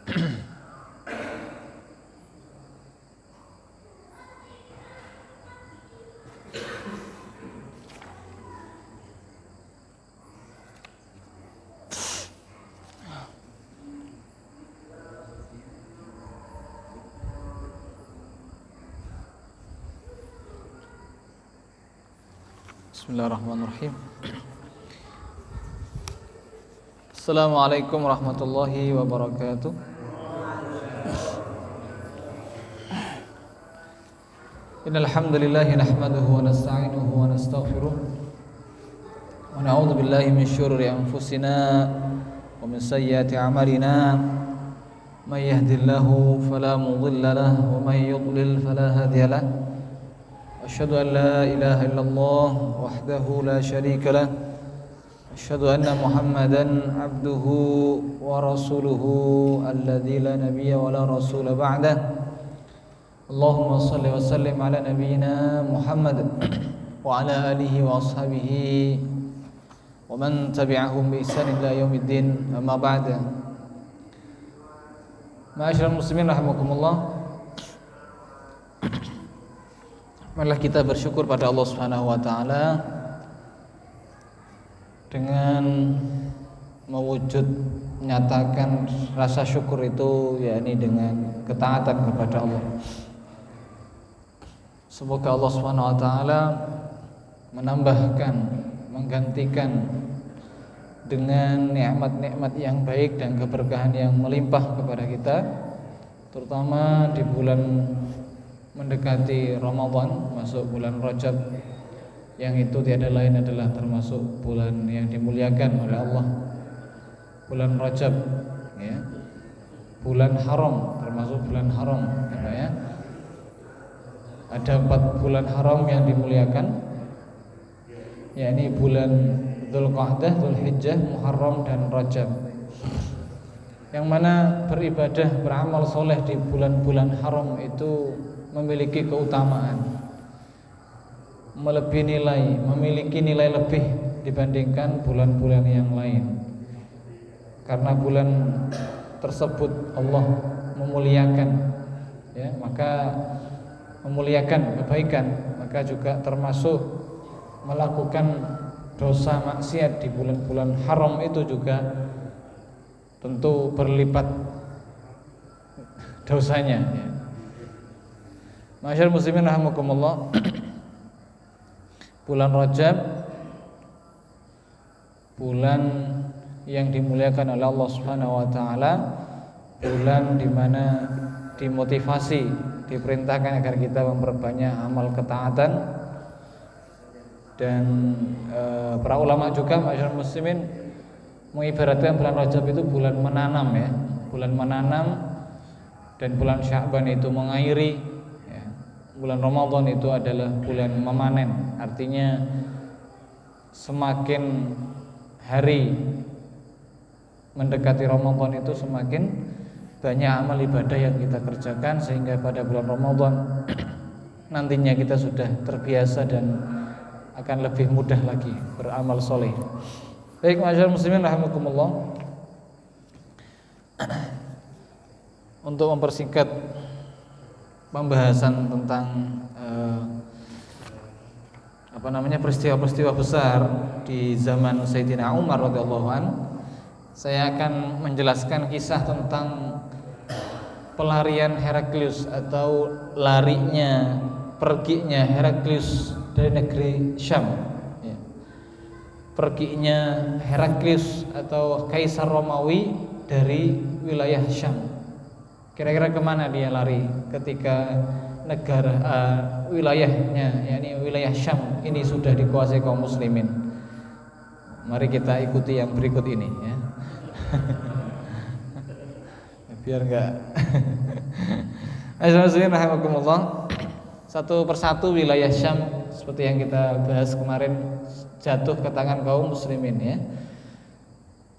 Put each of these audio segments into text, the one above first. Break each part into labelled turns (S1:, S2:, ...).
S1: Bismillahirrahmanirrahim. Assalamualaikum warahmatullahi wabarakatuh. Innal hamdalillah nahmaduhu wa nasta'inuhu wa nastaghfiruh wa na'udzu billahi min syururi anfusina wa min sayyiati a'malina. May yahdihillahu fala mudilla lahu wa may yudlil fala hadiya lahu. Asyhadu an la ilaha illallah wahdahu la syarika lah. Asyhadu anna Muhammadan abduhu wa rasuluhu alladzi la nabiyya wa la rasula ba'dah. Allahumma shalli wa sallim ala nabiyyina Muhammad wa ala alihi wa ashabihi wa man tabi'ahum bi ihsan ila yaumiddin. Amma ba'd. Ma'asyiral muslimin rahimakumullah. Marilah kita bersyukur pada Allah Subhanahu wa taala dengan menyatakan rasa syukur itu yakni dengan ketaatan kepada Allah. Semoga Allah Subhanahu wa taala menambahkan, menggantikan dengan nikmat-nikmat yang baik dan keberkahan yang melimpah kepada kita, terutama di bulan mendekati Ramadan, masuk bulan Rajab, yang itu tiada lain adalah termasuk bulan yang dimuliakan oleh Allah. Bulan Rajab, ya, bulan haram, termasuk bulan haram, ya. Ada 4 bulan haram yang dimuliakan, yakni bulan Dzulqa'dah, Dzulhijjah, Muharram dan Rajab. Yang mana beribadah, beramal soleh di bulan-bulan haram itu memiliki keutamaan, memiliki nilai lebih dibandingkan bulan-bulan yang lain. Karena bulan tersebut Allah memuliakan, ya, maka memuliakan kebaikan, maka juga termasuk melakukan dosa maksiat di bulan-bulan haram itu juga tentu berlipat dosanya, ya. Masyaallah muslimin rahimakumullah. Bulan Rajab, bulan yang dimuliakan oleh Allah Subhanahu wa taala, bulan di mana dimotivasi, diperintahkan agar kita memperbanyak amal ketaatan. Dan para ulama juga, masyaallah muslimin, mengibaratkan bulan Rajab itu bulan menanam, ya, bulan menanam, dan bulan Sya'ban itu mengairi. Bulan Ramadan itu adalah bulan memanen. Artinya semakin hari mendekati Ramadan itu semakin banyak amal ibadah yang kita kerjakan, sehingga pada bulan Ramadan nantinya kita sudah terbiasa dan akan lebih mudah lagi beramal soleh. Baik, masyaallah muslimin rahimakumullah. Untuk mempersingkat pembahasan tentang peristiwa-peristiwa besar di zaman Sayyidina Umar radhiyallahu an, saya akan menjelaskan kisah tentang pelarian Heraklius atau perginya Heraklius dari negeri Syam, ya. Perginya Heraklius atau Kaisar Romawi dari wilayah Syam. Kira-kira kemana dia lari ketika wilayahnya, yakni wilayah Syam ini sudah dikuasai kaum muslimin? Mari kita ikuti yang berikut ini, ya. Biar enggak. Assalamualaikum. Satu persatu wilayah Syam seperti yang kita bahas kemarin jatuh ke tangan kaum muslimin, ya.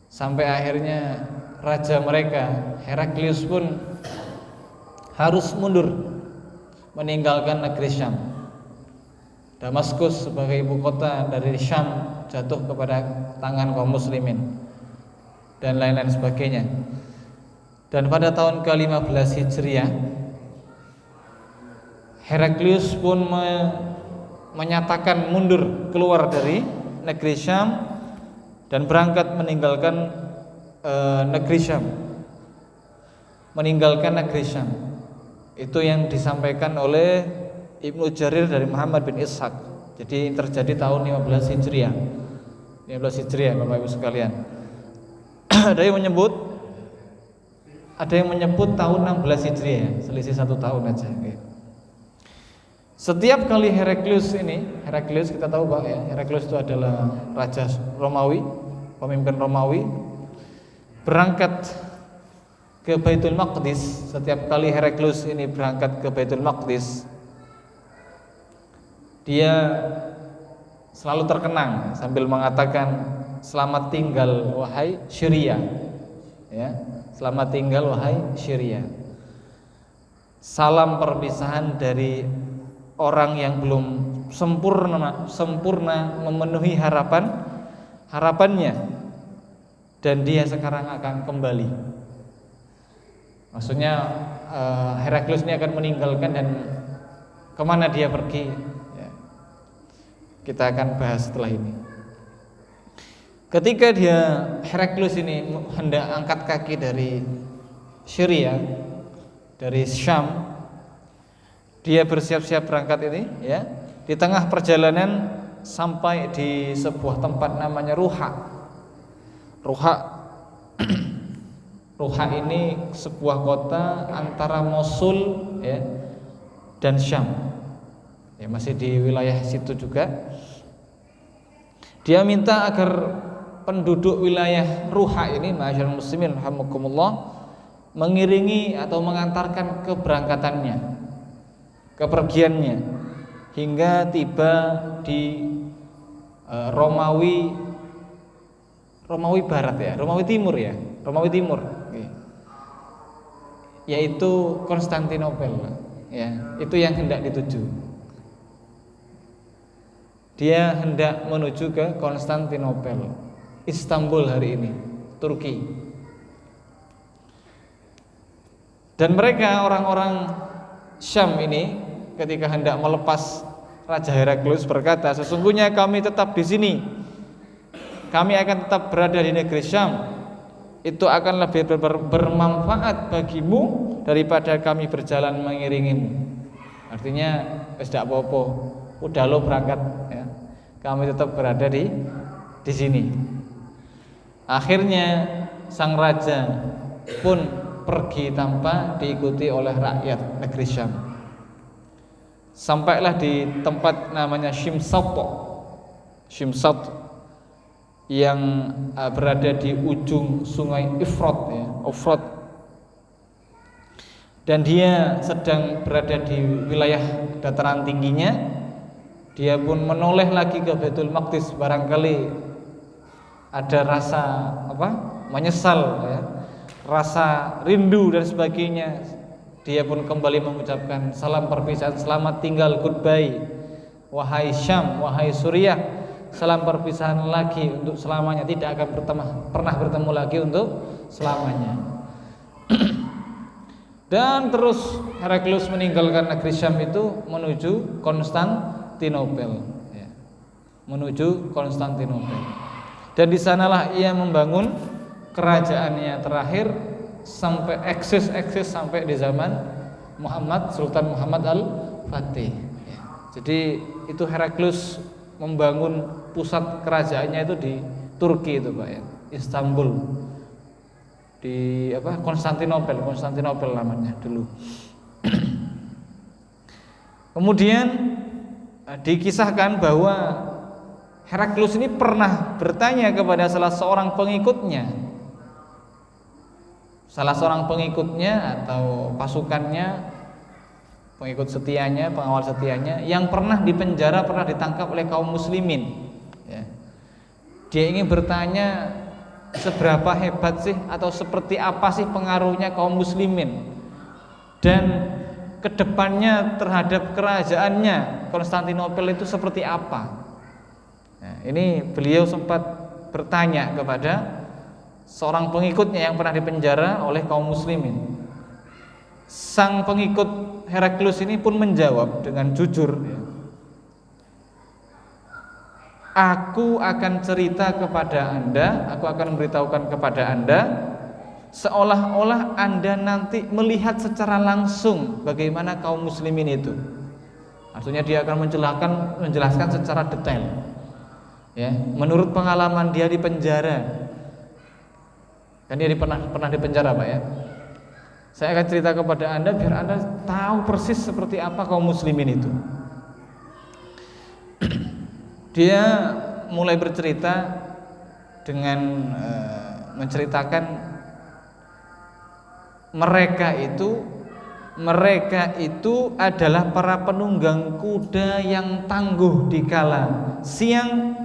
S1: Sampai akhirnya raja mereka Heraklius pun harus mundur meninggalkan negeri Syam. Damaskus sebagai ibu kota dari Syam jatuh kepada tangan kaum muslimin dan lain-lain sebagainya. Dan pada tahun ke-15 Hijriah, Heraklius pun menyatakan mundur keluar dari negeri Syam dan berangkat meninggalkan negeri Syam. Meninggalkan negeri Syam. Itu yang disampaikan oleh Ibnu Jarir dari Muhammad bin Ishaq. Jadi terjadi tahun 15 Hijriah. 15 Hijriah Bapak Ibu sekalian. Ada yang menyebut tahun 16 Hijriah, selisih 1 tahun aja. Setiap kali Heraklius kita tahu Pak ya, Heraklius itu adalah raja Romawi, pemimpin Romawi, berangkat ke Baitul Maqdis. Setiap kali Heraklius ini berangkat ke Baitul Maqdis, dia selalu terkenang sambil mengatakan, selamat tinggal wahai Syria, ya, selamat tinggal wahai Syria. Salam perpisahan dari orang yang belum sempurna memenuhi harapannya, dan dia sekarang akan kembali. Maksudnya Heraklius ini akan meninggalkan, dan kemana dia pergi ya, kita akan bahas setelah ini. Ketika Heraklius ini hendak angkat kaki dari Syria, dari Syam, dia bersiap-siap berangkat ini ya. Di tengah perjalanan sampai di sebuah tempat namanya Ruha. Ruha ini sebuah kota antara Mosul ya dan Syam. Ya, masih di wilayah situ juga. Dia minta agar penduduk wilayah Ruha ini, ma'asyiral muslimin rahimakumullah, mengiringi atau mengantarkan keberangkatannya, kepergiannya, hingga tiba di Romawi Barat ya, Romawi Timur ya, Romawi Timur, yaitu Konstantinopel ya, itu yang hendak dituju. Dia hendak menuju ke Konstantinopel, Istanbul hari ini, Turki. Dan mereka orang-orang Syam ini ketika hendak melepas Raja Heraklius berkata, sesungguhnya kami tetap di sini, kami akan tetap berada di negeri Syam, itu akan lebih bermanfaat bagimu daripada kami berjalan mengiringimu. Artinya wis dak apa-apa, udah lo berangkat ya, kami tetap berada di sini. Akhirnya sang raja pun pergi tanpa diikuti oleh rakyat negeri Syam. Sampailah di tempat namanya Shimsat yang berada di ujung sungai Efrat ya, Efrat. Dan dia sedang berada di wilayah dataran tingginya. Dia pun menoleh lagi ke Baitul Maqdis, barangkali ada rasa menyesal ya, rasa rindu dan sebagainya. Dia pun kembali mengucapkan salam perpisahan, selamat tinggal, goodbye wahai Syam, wahai Suriah. Salam perpisahan lagi untuk selamanya, tidak akan pernah bertemu lagi untuk selamanya. Dan terus Heraklius meninggalkan negeri Syam itu menuju Konstantinopel ya. Menuju Konstantinopel. Dan di sanalah ia membangun kerajaannya terakhir sampai eksis sampai di zaman Sultan Muhammad Al-Fatih ya. Jadi itu Heraklius membangun pusat kerajaannya itu di Turki itu Pak ya, Istanbul, di Konstantinopel namanya dulu. Kemudian dikisahkan bahwa Heraklius ini pernah bertanya kepada salah seorang pengikutnya atau pasukannya, pengikut setianya, pengawal setianya yang pernah dipenjara, pernah ditangkap oleh kaum muslimin ya. Dia ingin bertanya seberapa hebat sih atau seperti apa sih pengaruhnya kaum muslimin dan kedepannya terhadap kerajaannya Konstantinopel itu seperti apa. Nah, ini beliau sempat bertanya kepada seorang pengikutnya yang pernah dipenjara oleh kaum muslimin. Sang pengikut Heraklius ini pun menjawab dengan jujur, ya, aku akan cerita kepada Anda, aku akan memberitahukan kepada Anda seolah-olah Anda nanti melihat secara langsung bagaimana kaum muslimin itu. Artinya dia akan menjelaskan secara detail, ya, menurut pengalaman dia di penjara. Kan dia pernah di penjara, Pak, ya. Saya akan cerita kepada Anda biar Anda tahu persis seperti apa kaum muslimin itu. Dia mulai bercerita dengan menceritakan mereka itu adalah para penunggang kuda yang tangguh di kala siang,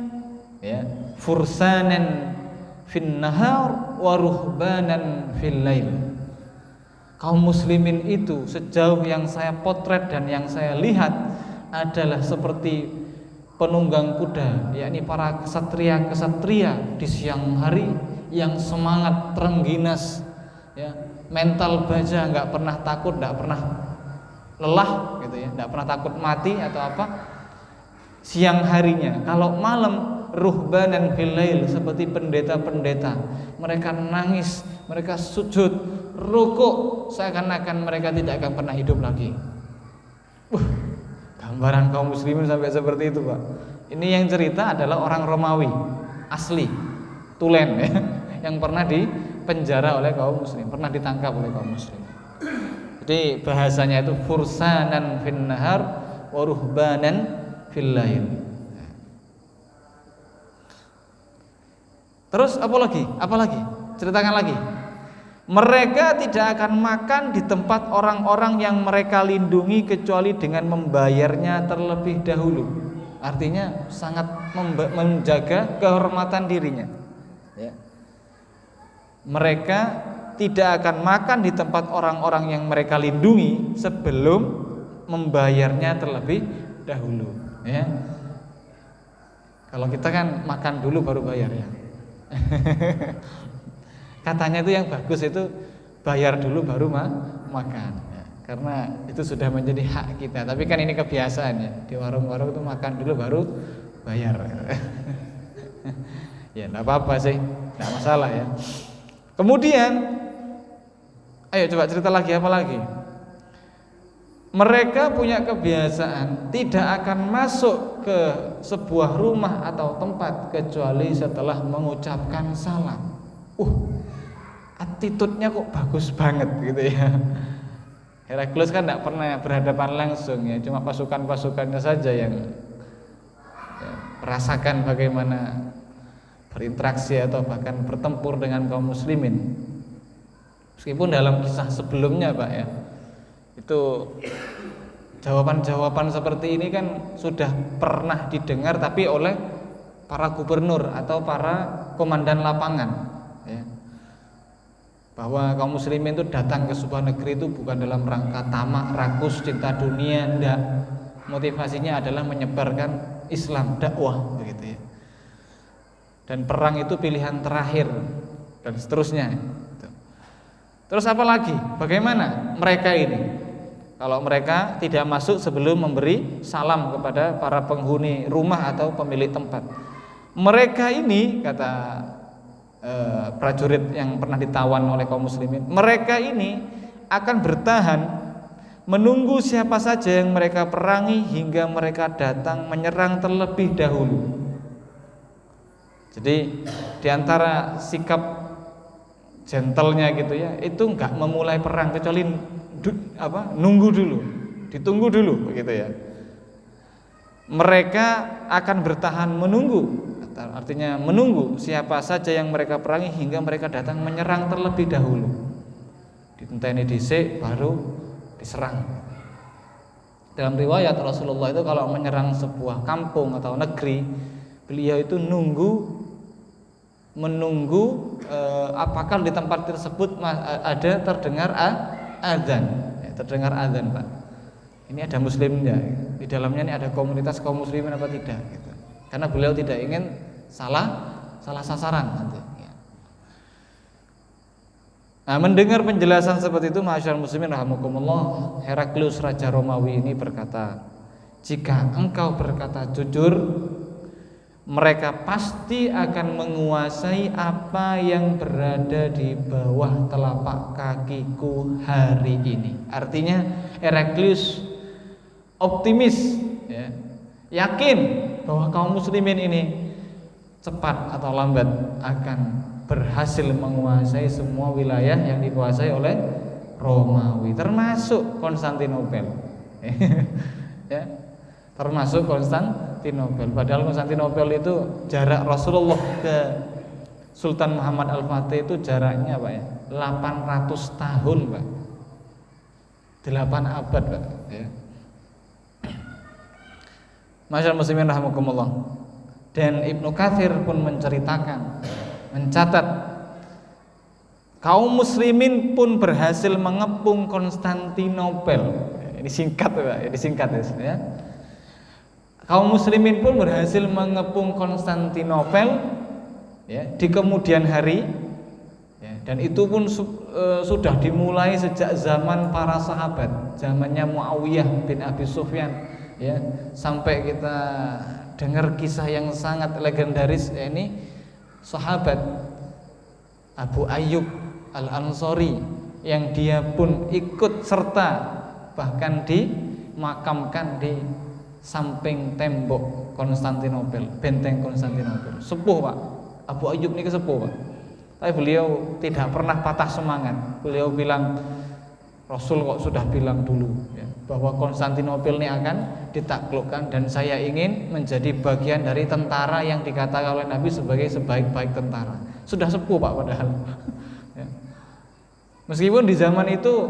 S1: ya, fursanan fin nahar wa ruhbanan fil lail. Kaum muslimin itu sejauh yang saya potret dan yang saya lihat adalah seperti penunggang kuda, yakni para kesatria-kesatria di siang hari yang semangat terengginas, ya, mental baja, nggak pernah takut, nggak pernah lelah, gitu ya, nggak pernah takut mati atau apa. Siang harinya, kalau malam ruhbanan fil lail, seperti pendeta-pendeta, mereka nangis, mereka sujud, rukuk, seakan-akan mereka tidak akan pernah hidup lagi. Gambaran kaum muslimin sampai seperti itu, Pak. Ini yang cerita adalah orang Romawi asli, tulen, ya, yang pernah dipenjara oleh kaum muslim, pernah ditangkap oleh kaum muslim. Jadi bahasanya itu fursanan fin nahar wa ruhbanan fil lail. Terus apa lagi? Ceritakan lagi. Mereka tidak akan makan di tempat orang-orang yang mereka lindungi kecuali dengan membayarnya terlebih dahulu. Artinya sangat menjaga kehormatan dirinya, ya. Mereka tidak akan makan di tempat orang-orang yang mereka lindungi sebelum membayarnya terlebih dahulu, ya. Kalau kita kan makan dulu baru bayar, ya. Katanya itu yang bagus itu bayar dulu baru makan, ya. Karena itu sudah menjadi hak kita. Tapi kan ini kebiasaan, ya. Di warung-warung itu makan dulu baru bayar. Ya enggak apa-apa sih, enggak masalah, ya. Kemudian ayo coba cerita lagi, apa lagi? Mereka punya kebiasaan tidak akan masuk ke sebuah rumah atau tempat kecuali setelah mengucapkan salam. Attitude-nya kok bagus banget, gitu ya. Heraklius kan tidak pernah berhadapan langsung, ya, cuma pasukan-pasukannya saja yang, ya, merasakan bagaimana berinteraksi atau bahkan bertempur dengan kaum muslimin. Meskipun dalam kisah sebelumnya, Pak, ya, itu jawaban-jawaban seperti ini kan sudah pernah didengar tapi oleh para gubernur atau para komandan lapangan, ya, bahwa kaum muslimin itu datang ke sebuah negeri itu bukan dalam rangka tamak, rakus, cinta dunia, enggak. Motivasinya adalah menyebarkan Islam, dakwah, begitu, ya. Dan perang itu pilihan terakhir dan seterusnya. Terus apa lagi? Bagaimana mereka ini? Kalau mereka tidak masuk sebelum memberi salam kepada para penghuni rumah atau pemilik tempat. Mereka ini, kata prajurit yang pernah ditawan oleh kaum muslimin, mereka ini akan bertahan menunggu siapa saja yang mereka perangi hingga mereka datang menyerang terlebih dahulu. Jadi diantara sikap gentlenya, gitu ya, itu enggak memulai perang kecuali nunggu dulu, ditunggu dulu, begitu ya. Mereka akan bertahan menunggu, artinya menunggu siapa saja yang mereka perangi hingga mereka datang menyerang terlebih dahulu. Ditenteni dhisik baru diserang. Dalam riwayat Rasulullah itu kalau menyerang sebuah kampung atau negeri, beliau itu menunggu apakah di tempat tersebut ada terdengar azan, ya, terdengar azan, Pak. Ini ada muslimnya, di dalamnya ini ada komunitas kaum muslimin apa tidak, gitu. Karena beliau tidak ingin salah sasaran nanti, ya. Nah, mendengar penjelasan seperti itu, ma'asyiral muslimin rahimakumullah, Heraklius raja Romawi ini berkata, jika engkau berkata jujur, mereka pasti akan menguasai apa yang berada di bawah telapak kakiku hari ini. Artinya Heraklius optimis, ya, yakin bahwa kaum muslimin ini cepat atau lambat akan berhasil menguasai semua wilayah yang dikuasai oleh Romawi, termasuk Konstantinopel. Ya, termasuk Konstantinopel. Padahal Konstantinopel itu jarak Rasulullah ke Sultan Muhammad Al-Fatih itu jaraknya Pak ya, 800 tahun Pak. 8 abad Pak ya. Masyaallah muslimin rahimakumullah. Dan Ibnu Katsir pun mencatat kaum muslimin pun berhasil mengepung Konstantinopel. Ini singkat Pak, ini singkat ya. Kaum muslimin pun berhasil mengepung Konstantinopel ya, di kemudian hari ya, dan itu pun sudah dimulai sejak zaman para sahabat, zamannya Muawiyah bin Abi Sufyan ya, sampai kita dengar kisah yang sangat legendaris ya, ini sahabat Abu Ayyub Al-Ansari yang dia pun ikut serta bahkan dimakamkan di samping tembok Konstantinopel, benteng Konstantinopel. Sepuh Pak, Abu Ayyub ini sepuh Pak. Tapi beliau tidak pernah patah semangat. Beliau bilang, Rasul kok sudah bilang dulu ya, bahwa Konstantinopel ini akan ditaklukkan dan saya ingin menjadi bagian dari tentara yang dikatakan oleh Nabi sebagai sebaik-baik tentara. Sudah sepuh Pak padahal. Ya. Meskipun di zaman itu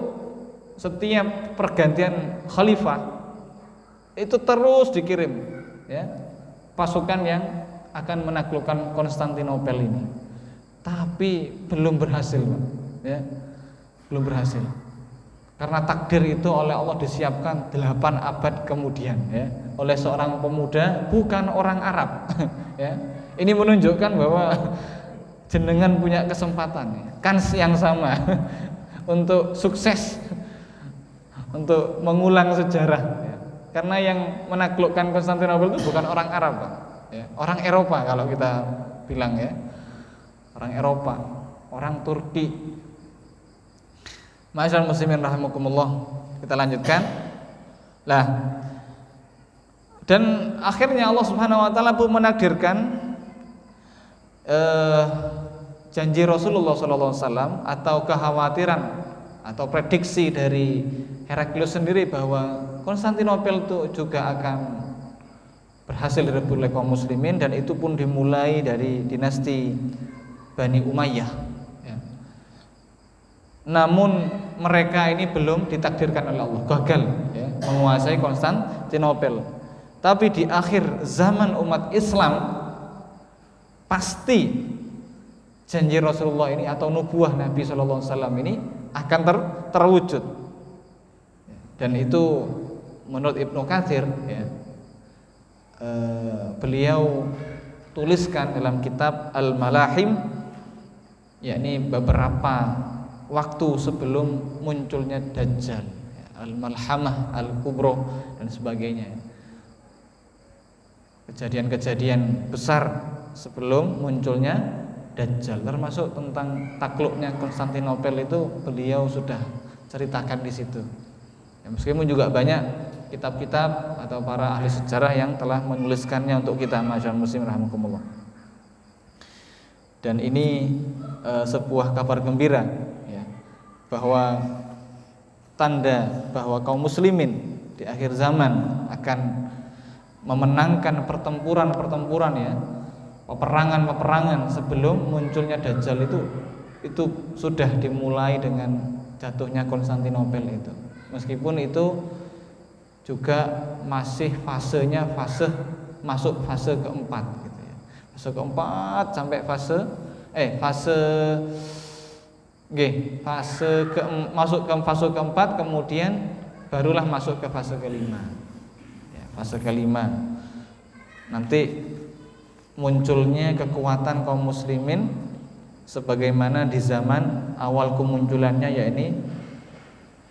S1: setiap pergantian khalifah itu terus dikirim ya, pasukan yang akan menaklukkan Konstantinopel ini, tapi belum berhasil Pak ya, belum berhasil. Karena takdir itu oleh Allah disiapkan 8 abad kemudian ya, oleh seorang pemuda bukan orang Arab ya. Ini menunjukkan bahwa jenengan punya kesempatan ya, kans yang sama untuk sukses, untuk mengulang sejarah ya. Karena yang menaklukkan Konstantinopel itu bukan orang Arab Pak ya, orang Eropa kalau kita bilang ya, orang Eropa, orang Turki. Ma'asyiral muslimin rahimakumullah, kita lanjutkan. Lah, dan akhirnya Allah Subhanahu wa taala pun menakdirkan janji Rasulullah sallallahu alaihi wasallam atau kekhawatiran atau prediksi dari Heraklius sendiri bahwa Konstantinopel itu juga akan berhasil direbut oleh kaum muslimin, dan itu pun dimulai dari dinasti Bani Umayyah. Namun mereka ini belum ditakdirkan oleh Allah gagal ya, menguasai Konstantinopel. Tapi di akhir zaman umat Islam pasti janji Rasulullah ini atau nubuah Nabi Sallallahu Alaihi Wasallam ini akan terwujud. Dan itu menurut Ibnu Katsir ya, beliau tuliskan dalam kitab Al-Malahim, yakni beberapa waktu sebelum munculnya Dajjal, Al-Malhamah, Al-Kubro dan sebagainya. Kejadian-kejadian besar sebelum munculnya Dajjal, termasuk tentang takluknya Konstantinopel itu beliau sudah ceritakan di situ. Ya, meskipun juga banyak kitab-kitab atau para ahli sejarah yang telah menuliskannya untuk kita, masyaallah muslim rahimakumullah. Dan ini sebuah kabar gembira bahwa tanda bahwa kaum muslimin di akhir zaman akan memenangkan pertempuran ya, peperangan sebelum munculnya Dajjal itu sudah dimulai dengan jatuhnya Konstantinopel itu. Meskipun itu juga masih masuk fase keempat gitu ya. Fase keempat sampai fase masuk ke fase keempat, kemudian barulah masuk ke fase kelima ya, fase kelima nanti munculnya kekuatan kaum muslimin sebagaimana di zaman awal kemunculannya, yakni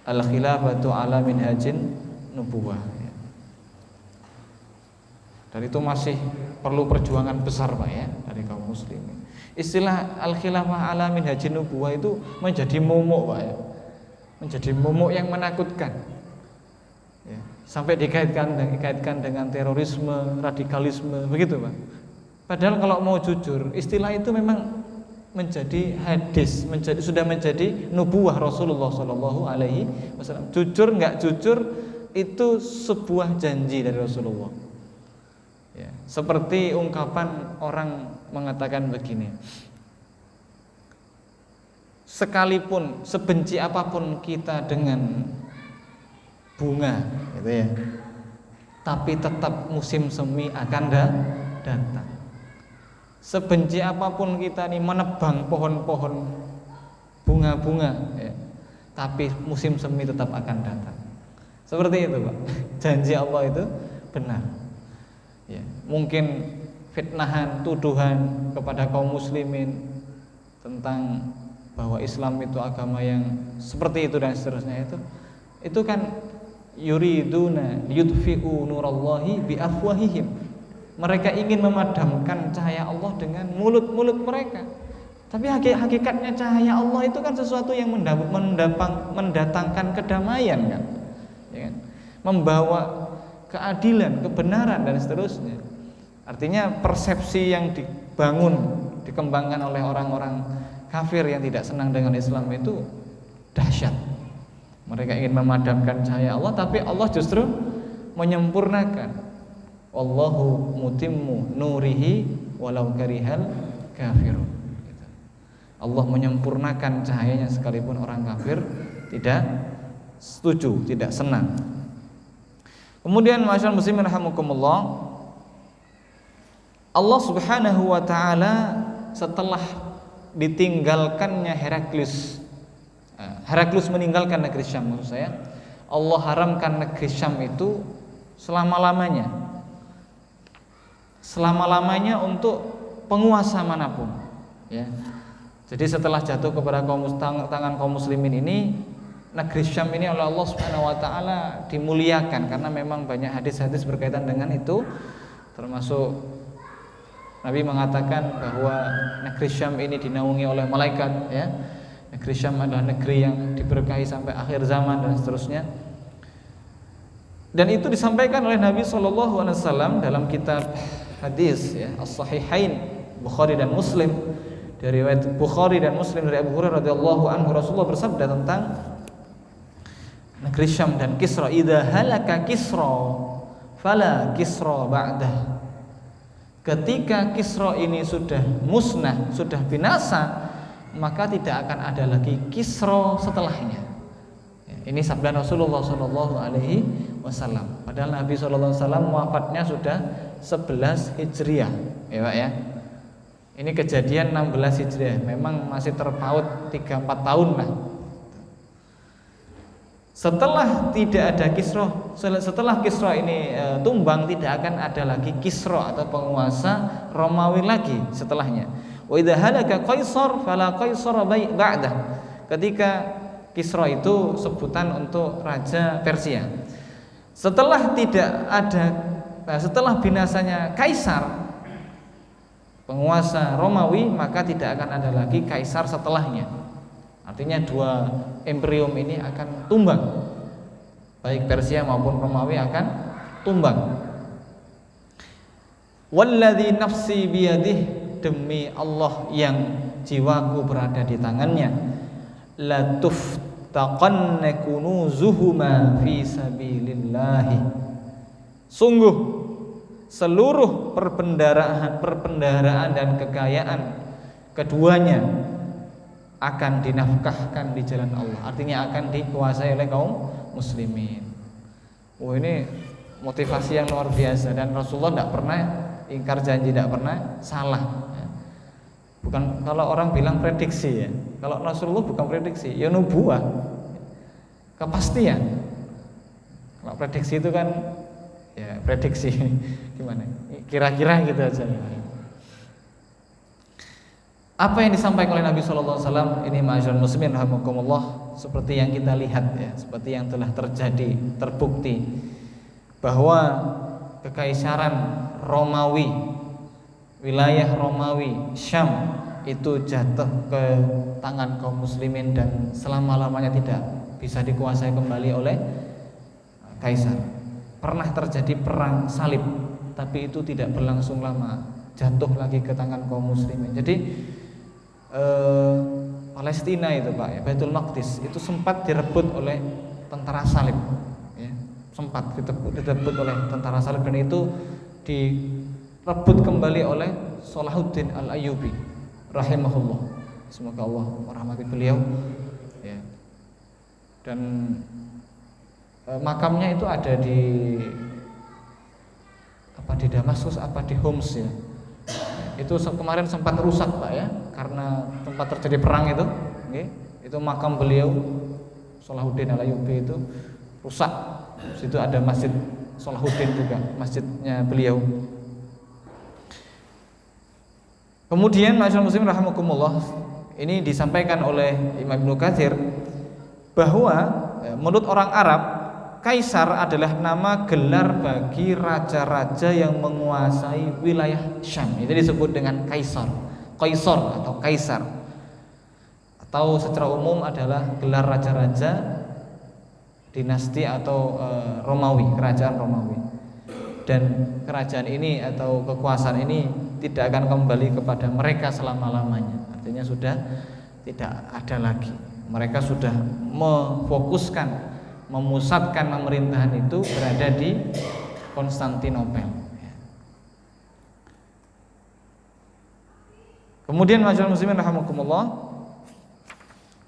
S1: al-khilafatu ala minhajin nubuwah. Dan itu masih perlu perjuangan besar Pak ya dari kaum muslimin. Istilah al-khilafah ala minhajin nubuwah itu menjadi momok Pak ya. Menjadi momok yang menakutkan. Ya, sampai dikaitkan dengan terorisme, radikalisme, begitu Pak. Padahal kalau mau jujur, istilah itu memang menjadi hadis, sudah menjadi nubuwah Rasulullah Shallallahu Alaihi Wasallam. Jujur nggak jujur itu sebuah janji dari Rasulullah. Ya, seperti ungkapan orang mengatakan begini, sekalipun sebenci apapun kita dengan bunga, gitu ya, tapi tetap musim semi akan datang. Sebenci apapun kita nih menebang pohon-pohon bunga-bunga, ya, tapi musim semi tetap akan datang. Seperti itu Pak. Janji Allah itu benar. Ya, mungkin fitnahan, tuduhan kepada kaum muslimin tentang bahwa Islam itu agama yang seperti itu dan seterusnya itu kan yuriduna yudfi'u nurallahi bi afwahihim. Mereka ingin memadamkan cahaya Allah dengan mulut-mulut mereka. Tapi hakikatnya cahaya Allah itu kan sesuatu yang mendatangkan kedamaian kan? Ya kan? Membawa keadilan, kebenaran dan seterusnya. Artinya persepsi yang dikembangkan oleh orang-orang kafir yang tidak senang dengan Islam itu dahsyat. Mereka ingin memadamkan cahaya Allah, tapi Allah justru menyempurnakan. Wallahu mutimmu nurihi walau karihal kafirun. Allah menyempurnakan cahayanya sekalipun orang kafir tidak setuju, tidak senang. Kemudian masyaallah muslimin rahimakumullah, Allah Subhanahu wa taala setelah ditinggalkannya Heraklius meninggalkan negeri Syam, maksud saya Allah haramkan negeri Syam itu selama-lamanya untuk penguasa manapun ya. Jadi setelah jatuh kepada tangan kaum muslimin ini, negeri Syam ini oleh Allah Subhanahu wa taala dimuliakan karena memang banyak hadis-hadis berkaitan dengan itu, termasuk Nabi mengatakan bahwa negeri Syam ini dinaungi oleh malaikat ya. Negeri Syam adalah negeri yang diberkahi sampai akhir zaman dan seterusnya. Dan itu disampaikan oleh Nabi sallallahu alaihi wasallam dalam kitab hadis ya, As-Sahihain Bukhari dan Muslim. Dari riwayat Bukhari dan Muslim dari Abu Hurairah radhiyallahu anhu, Rasulullah bersabda tentang negeri Syam dan Kisra, idza halaka Kisra fala Kisra ba'dah. Ketika Kisra ini sudah musnah, sudah binasa, maka tidak akan ada lagi Kisra setelahnya. Ini sabda Rasulullah sallallahu alaihi wasallam. Padahal Nabi sallallahu alaihi wasallam wafatnya sudah 11 Hijriah, ya Pak ya. Ini kejadian 16 Hijriah, memang masih terpaut 3-4 tahun lah. Setelah tidak ada Kisra, setelah Kisra ini tumbang, tidak akan ada lagi Kisra atau penguasa Romawi lagi setelahnya. Wa idza halaka Qaisar fala Qaisar ba'dah. Ketika Kisra itu sebutan untuk raja Persia. Setelah binasanya Kaisar, penguasa Romawi, maka tidak akan ada lagi Kaisar setelahnya. Artinya dua imperium ini akan tumbang, baik Persia maupun Romawi akan tumbang. Walladzi nafsi biyadih, demi Allah yang jiwaku berada di tangannya, la tuftaqanna kunuzuhuma fi sabilillahi. Sungguh seluruh perbendaharaan dan kekayaan keduanya akan dinafkahkan di jalan Allah. Artinya akan dikuasai oleh kaum muslimin. Ini motivasi yang luar biasa, dan Rasulullah tidak pernah ingkar janji, tidak pernah salah. Bukan, kalau orang bilang prediksi ya, kalau Rasulullah bukan prediksi, ya nubuah, kepastian. Kalau prediksi itu kan ya prediksi gimana? Kira-kira gitu aja. Apa yang disampaikan oleh Nabi Shallallahu Alaihi Wasallam ini, ma'asyiral muslimin rahimakumullah, seperti yang kita lihat ya, seperti yang telah terjadi, terbukti bahwa kekaisaran Romawi, wilayah Romawi Syam itu jatuh ke tangan kaum muslimin dan selama-lamanya tidak bisa dikuasai kembali oleh kaisar. Pernah terjadi perang salib, tapi itu tidak berlangsung lama, jatuh lagi ke tangan kaum muslimin. Jadi Palestina itu Pak ya, Baitul Maqdis itu sempat direbut oleh tentara salib ya, sempat direbut oleh tentara salib, dan itu direbut kembali oleh Salahuddin Al-Ayyubi rahimahullah, semoga Allah merahmati beliau ya. Dan makamnya itu ada di Damaskus di Homs ya. Itu kemarin sempat rusak Pak ya, karena tempat terjadi perang itu, itu makam beliau Salahuddin Al-Ayyubi itu rusak. Situ ada masjid Salahuddin juga, masjidnya beliau. Kemudian masyaallah muslim rahimakumullah, ini disampaikan oleh Imam Ibnu Katsir bahwa menurut orang Arab, kaisar adalah nama gelar bagi raja-raja yang menguasai wilayah Syam. Itu disebut dengan kaisar atau kaisar. Atau secara umum adalah gelar raja-raja dinasti atau Romawi, kerajaan Romawi. Dan kerajaan ini atau kekuasaan ini tidak akan kembali kepada mereka selama-lamanya. Artinya sudah tidak ada lagi. Mereka sudah memfokuskan, memusatkan pemerintahan itu berada di Konstantinopel. Kemudian masyaallah muslimin rahimakumullah,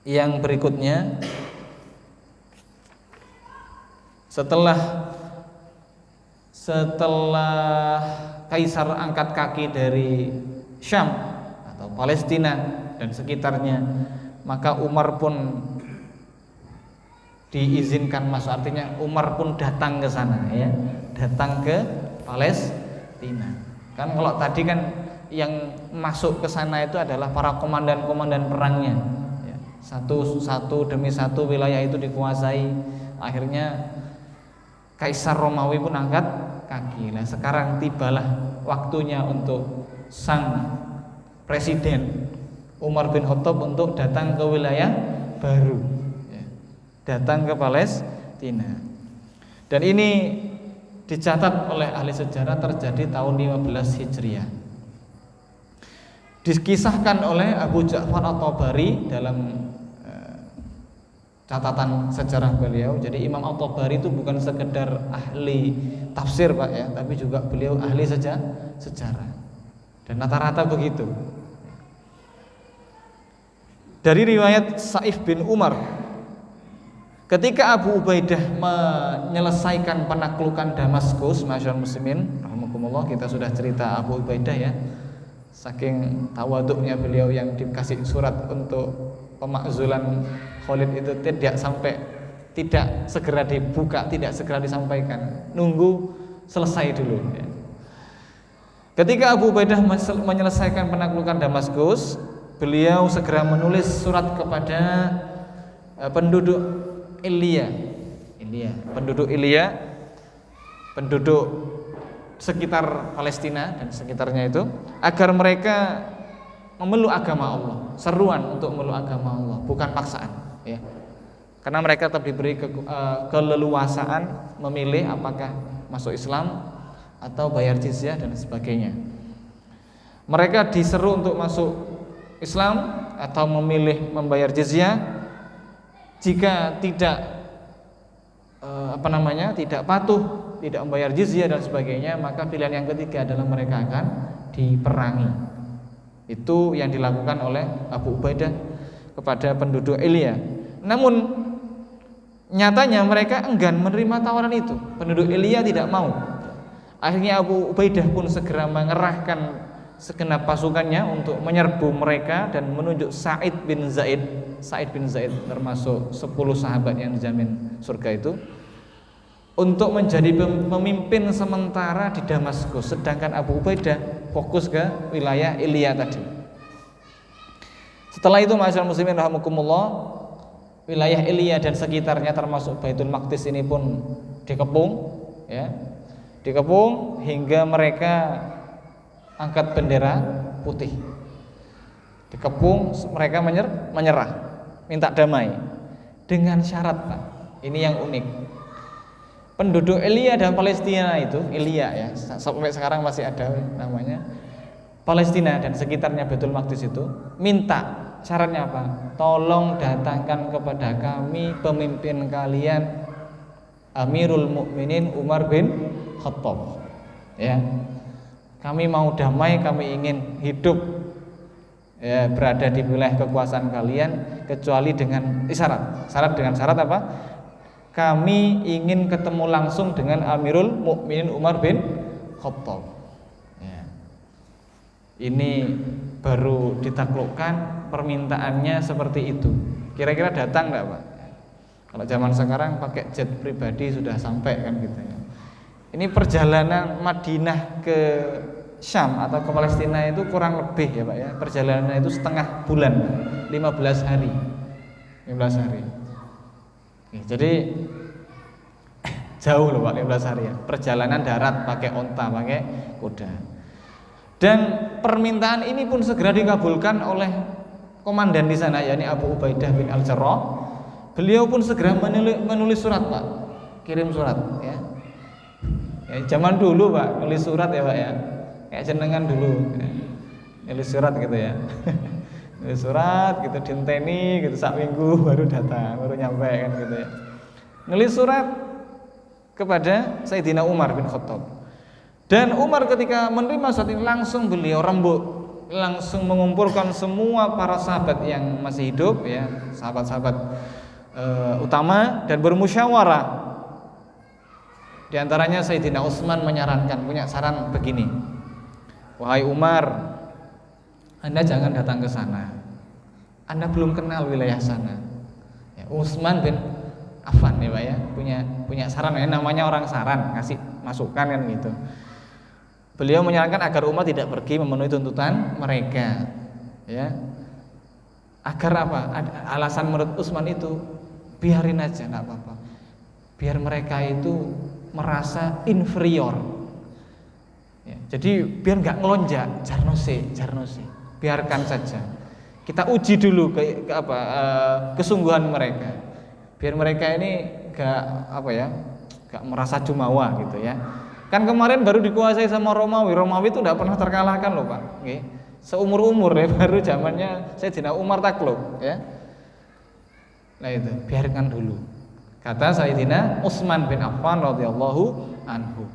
S1: yang berikutnya setelah kaisar angkat kaki dari Syam atau Palestina dan sekitarnya, maka Umar pun diizinkan masuk, artinya Umar pun datang ke sana ya, datang ke Palestina. Kan kalau tadi kan yang masuk ke sana itu adalah para komandan-komandan perangnya ya. Satu demi satu wilayah itu dikuasai. Akhirnya Kaisar Romawi pun angkat kaki. Nah, sekarang tibalah waktunya untuk sang presiden Umar bin Khattab untuk datang ke wilayah baru, datang ke Palestina. Dan ini dicatat oleh ahli sejarah terjadi tahun 15 Hijriah. Dikisahkan oleh Abu Ja'far At-Tabari dalam catatan sejarah beliau. Jadi Imam At-Tabari itu bukan sekedar ahli tafsir Pak ya, tapi juga beliau ahli sejarah. Dan rata-rata begitu. Dari riwayat Saif bin Umar, ketika Abu Ubaidah menyelesaikan penaklukan Damaskus, masyaallah muslimin rahimakumullah, kita sudah cerita Abu Ubaidah ya, saking tawaduknya beliau yang dikasih surat untuk pemakzulan Khalid itu tidak segera dibuka, tidak segera disampaikan, nunggu selesai dulu ya. Ketika Abu Ubaidah menyelesaikan penaklukan Damaskus, beliau segera menulis surat kepada penduduk Ilya, penduduk sekitar Palestina dan sekitarnya itu, agar mereka memeluk agama Allah, seruan untuk memeluk agama Allah, bukan paksaan ya. Karena mereka tetap diberi keleluasaan memilih apakah masuk Islam atau bayar jizyah dan sebagainya. Mereka diseru untuk masuk Islam atau memilih membayar jizyah. Jika tidak tidak patuh, tidak membayar jizyah dan sebagainya, maka pilihan yang ketiga adalah mereka akan diperangi. Itu yang dilakukan oleh Abu Ubaidah kepada penduduk Ilya. Namun nyatanya mereka enggan menerima tawaran itu. Penduduk Ilya tidak mau. Akhirnya Abu Ubaidah pun segera mengerahkan segenap pasukannya untuk menyerbu mereka dan menunjuk Sa'id bin Zaid termasuk 10 sahabat yang dijamin surga itu, untuk menjadi pemimpin sementara di Damaskus, sedangkan Abu Ubaidah fokus ke wilayah Ilya tadi. Setelah itu ma'asyiral muslimin rahimakumullah, wilayah Ilya dan sekitarnya termasuk Baitul Maqdis ini pun dikepung, ya. Dikepung hingga mereka angkat bendera putih. Dikepung, mereka menyerah, minta damai dengan syarat, Pak. Ini yang unik. Penduduk Ilya dan Palestina itu, Ilya ya, sampai sekarang masih ada namanya. Palestina dan sekitarnya Baitul Maqdis itu minta, syaratnya apa? Tolong datangkan kepada kami pemimpin kalian Amirul Mukminin Umar bin Khattab. Ya. Kami mau damai, kami ingin hidup ya, berada di wilayah kekuasaan kalian kecuali dengan syarat dengan syarat apa? Kami ingin ketemu langsung dengan Amirul Mukminin Umar bin Khattab. Ya. Ini baru ditaklukkan, permintaannya seperti itu. Kira-kira datang enggak, Pak? Kalau zaman sekarang pakai jet pribadi sudah sampai kan gitu ya. Ini perjalanan Madinah ke Syam atau ke Palestina itu kurang lebih ya, Pak ya. Perjalanan itu setengah bulan, 15 hari. 15 hari. Oke, jadi jauh loh Pak, 15 hari ya. Perjalanan darat pakai onta, pakai kuda. Dan permintaan ini pun segera dikabulkan oleh komandan di sana, yakni Abu Ubaidah bin Al-Jarrah. Beliau pun segera menulis surat, Pak. Kirim surat ya. Ya, zaman dulu Pak, nulis surat ya Pak ya. Kayak jenengan dulu ya. Nulis surat gitu ya. Nulis surat gitu, dinteni gitu, sak minggu baru datang, baru nyampe kan gitu ya. Nulis surat kepada Sayyidina Umar bin Khattab. Dan Umar ketika menerima surat ini langsung beliau rembuk, langsung mengumpulkan semua para sahabat yang masih hidup ya, sahabat-sahabat utama, dan bermusyawarah. Di antaranya Sayyidina Utsman menyarankan, punya saran begini. Wahai Umar, Anda jangan datang ke sana. Anda belum kenal wilayah sana. Ya, Utsman bin Affan ya Pak ya, punya saran ya, namanya orang saran, ngasih masukan kan gitu. Beliau menyarankan agar Umar tidak pergi memenuhi tuntutan mereka. Ya. Agar apa? Alasan menurut Utsman itu biarin aja, enggak apa-apa. Biar mereka itu merasa inferior ya, jadi biar nggak ngelonjak, jarnose, biarkan saja, kita uji dulu kesungguhan mereka, biar mereka ini nggak merasa jumawa gitu ya. Kan kemarin baru dikuasai sama Romawi itu tidak pernah terkalahkan loh Pak, okay? Seumur ya, baru zamannya Sayyidina Umar takluk ya. Nah itu biarkan dulu, kata Sayyidina Utsman bin Affan radhiyallahu anhu.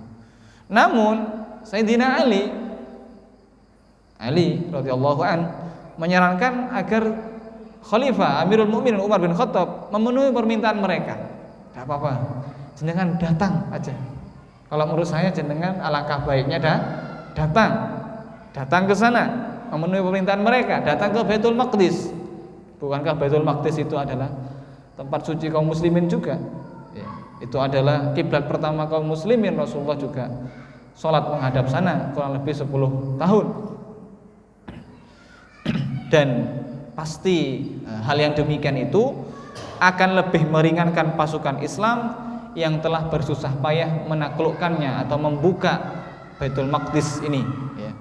S1: Namun Sayyidina Ali radhiyallahu an menyarankan agar Khalifah Amirul Mukminin Umar bin Khattab memenuhi permintaan mereka. Tidak apa-apa, jenengan datang aja. Kalau menurut saya jenengan alangkah baiknya datang ke sana, memenuhi permintaan mereka, datang ke Baitul Maqdis. Bukankah Baitul Maqdis itu adalah tempat suci kaum muslimin juga ya, itu adalah kiblat pertama kaum muslimin. Rasulullah juga sholat menghadap sana kurang lebih 10 tahun. Dan pasti hal yang demikian itu akan lebih meringankan pasukan Islam yang telah bersusah payah menaklukkannya atau membuka Baitul Maqdis ini ya.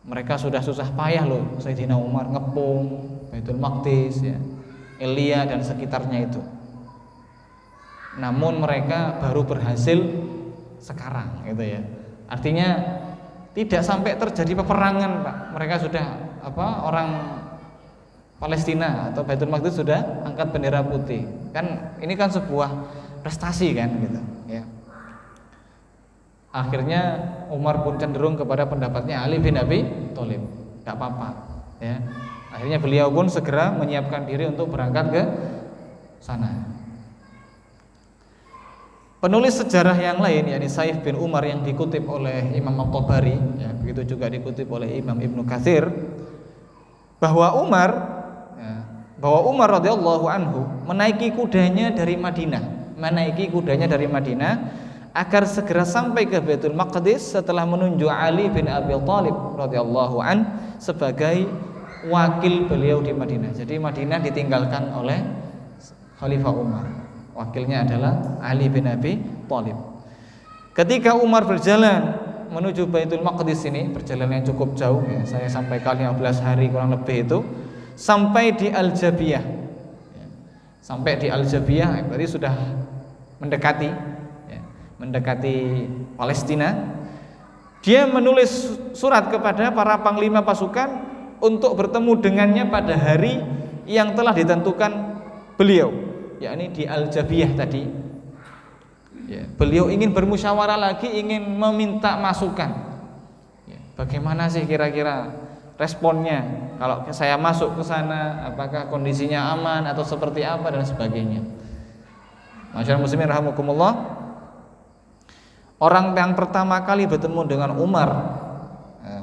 S1: Mereka sudah susah payah loh, Sayyidina Umar ngepung Baitul Maqdis ya, Ilya dan sekitarnya itu. Namun mereka baru berhasil sekarang gitu ya. Artinya tidak sampai terjadi peperangan, Pak. Mereka sudah orang Palestina atau Baitul Maqdis sudah angkat bendera putih. Kan ini kan sebuah prestasi kan gitu ya. Akhirnya Umar pun cenderung kepada pendapatnya Ali bin Abi Thalib. Enggak apa-apa ya. Akhirnya beliau pun segera menyiapkan diri untuk berangkat ke sana. Penulis sejarah yang lain yakni Saif bin Umar yang dikutip oleh Imam At-Tabari ya, begitu juga dikutip oleh Imam Ibnu Katsir bahwa Umar radhiyallahu anhu menaiki kudanya dari Madinah agar segera sampai ke Baitul Maqdis setelah menunjuk Ali bin Abi Thalib radhiyallahu an sebagai wakil beliau di Madinah. Jadi Madinah ditinggalkan oleh Khalifah Umar. Wakilnya adalah Ali bin Abi Thalib. Ketika Umar berjalan menuju Baitul Maqdis ini, perjalanan yang cukup jauh ya, saya sampai kali 15 hari kurang lebih itu, sampai di Al-Jabiyah. Sampai di Al-Jabiyah berarti sudah mendekati ya, mendekati Palestina. Dia menulis surat kepada para panglima pasukan untuk bertemu dengannya pada hari yang telah ditentukan beliau, yakni di Al-Jabiyah tadi. Ya, beliau ingin bermusyawarah lagi, ingin meminta masukan. Ya, bagaimana sih kira-kira responnya kalau saya masuk ke sana, apakah kondisinya aman atau seperti apa dan sebagainya. Masyaallah muslimin rahimakumullah. Orang yang pertama kali bertemu dengan Umar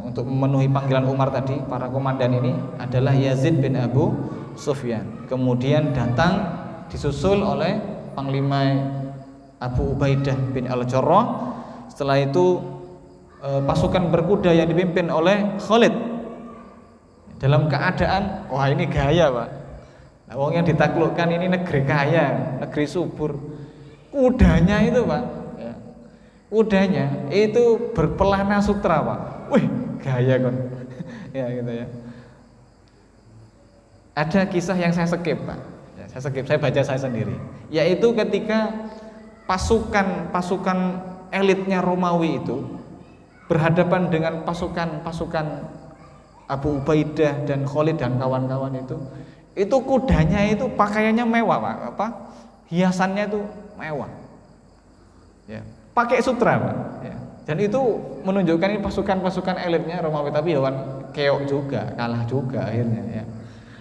S1: untuk memenuhi panggilan Umar tadi, para komandan ini adalah Yazid bin Abu Sufyan. Kemudian datang disusul oleh panglima Abu Ubaidah bin Al-Jarrah. Setelah itu pasukan berkuda yang dipimpin oleh Khalid dalam keadaan wah ini gaya Pak. Nah, wong yang ditaklukkan ini negeri kaya, negeri subur. Kudanya itu Pak, ya, kudanya itu berpelana sutra Pak. Wih gaya kon. Ya gitu ya. Ada kisah yang saya skip Pak. Ya, saya baca saya sendiri. Yaitu ketika pasukan elitnya Romawi itu berhadapan dengan pasukan Abu Ubaidah dan Khalid dan kawan-kawan itu kudanya itu pakaiannya mewah Pak, hiasannya itu mewah, ya, pakai sutra Pak, ya. Dan itu menunjukkan ini pasukan elitnya Romawi, tapi hewan keok juga, kalah juga akhirnya, ya.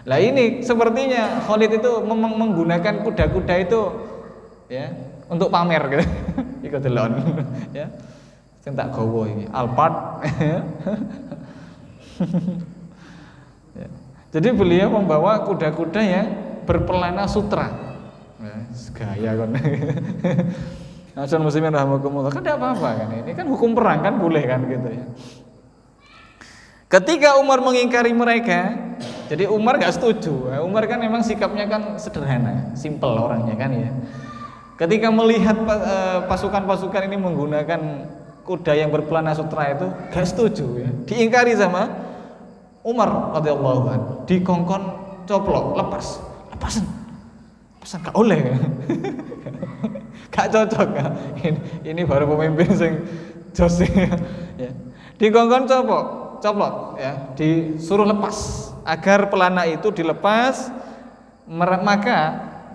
S1: Lah ini sepertinya Khalid itu menggunakan kuda-kuda itu, ya, untuk pamer gitu. Iku delon ya. Sing tak gawa iki Alphard. Ya. Jadi beliau membawa kuda-kuda yang berpelana sutra. Ya, gaya kon. Nasional muslimin rahimakumullah. Kan tidak apa-apa kan, ini kan hukum perang kan boleh kan gitu ya. Ketika Umar mengingkari mereka, jadi Umar nggak setuju. Umar kan memang sikapnya kan sederhana, simple orangnya kan ya. Ketika melihat pasukan-pasukan ini menggunakan kuda yang berpelana sutra itu gak setuju ya. Diingkari sama Umar radhiyallahu anhu. Dikongkon coplok, lepasan gak oleh. Gak cocok ya. Ini baru pemimpin sing jos ya. Dikongkon coplok ya, disuruh lepas agar pelana itu dilepas.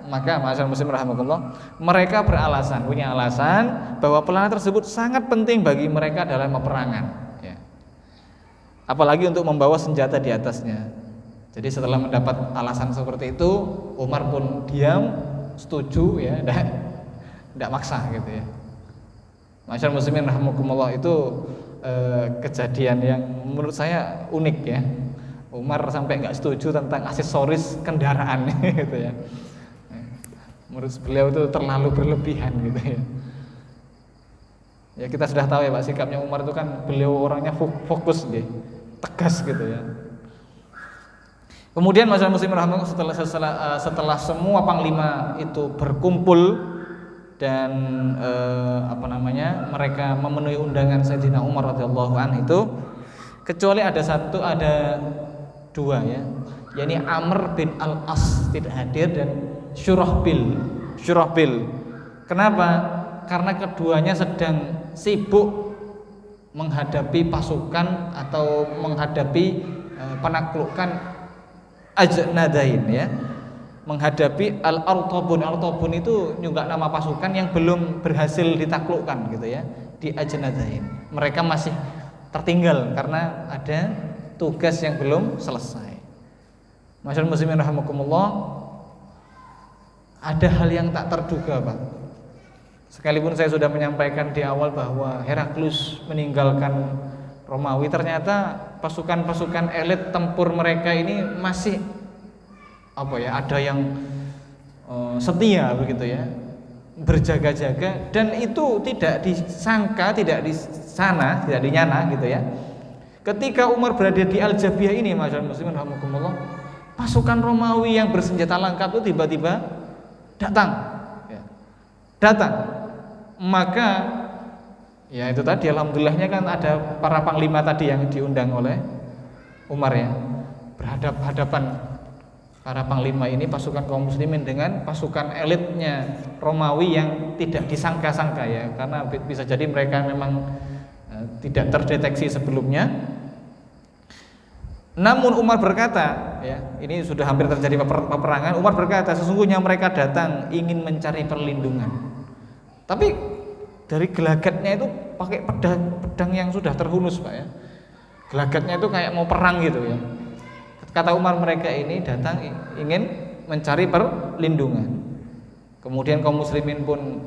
S1: Maka masyarakat muslim rahimakumullah, mereka punya alasan bahwa pelana tersebut sangat penting bagi mereka dalam peperangan ya. Apalagi untuk membawa senjata di atasnya. Jadi setelah mendapat alasan seperti itu, Umar pun diam, setuju ya, tidak maksa gitu ya. Masyarakat muslimin rahimakumullah, itu kejadian yang menurut saya unik ya. Umar sampai nggak setuju tentang aksesoris kendaraan gitu ya. Menurut beliau itu terlalu berlebihan gitu ya. Ya kita sudah tahu ya Pak, sikapnya Umar itu kan beliau orangnya fokus gitu, tegas gitu ya. Kemudian masyarakat muslim rahimahullah, setelah semua panglima itu berkumpul dan mereka memenuhi undangan Sayyidina Umar radhiyallahu anhu itu, kecuali ada dua ya, yakni Amr bin Al-As tidak hadir dan Syurahbil. Kenapa? Karena keduanya sedang sibuk menghadapi pasukan atau menghadapi penaklukan Ajnadain ya. Menghadapi Al-Artabun. Al-Artabun itu juga nama pasukan yang belum berhasil ditaklukkan gitu ya di Ajnadain. Mereka masih tertinggal karena ada tugas yang belum selesai. Masyaallah muslimin rahimakumullah, ada hal yang tak terduga Pak. Sekalipun saya sudah menyampaikan di awal bahwa Heraklus meninggalkan Romawi, ternyata pasukan-pasukan elit tempur mereka ini masih ada yang setia begitu ya, berjaga-jaga, dan itu tidak disangka, tidak dinyana gitu ya. Ketika Umar berada di Al-Jabiyah ini, masyaallah muslimin rahimakumullah, pasukan Romawi yang bersenjata lengkap itu tiba-tiba datang. Ya. Datang. Maka ya itu tadi, alhamdulillahnya kan ada para panglima tadi yang diundang oleh Umar ya. Berhadapan para panglima ini, pasukan kaum muslimin dengan pasukan elitnya Romawi yang tidak disangka-sangka ya, karena bisa jadi mereka memang tidak terdeteksi sebelumnya. Namun Umar berkata, ya, ini sudah hampir terjadi peperangan. Umar berkata, sesungguhnya mereka datang ingin mencari perlindungan. Tapi dari gelagatnya itu pakai pedang yang sudah terhunus, Pak ya. Gelagatnya itu kayak mau perang gitu ya. Kata Umar, mereka ini datang ingin mencari perlindungan. Kemudian kaum muslimin pun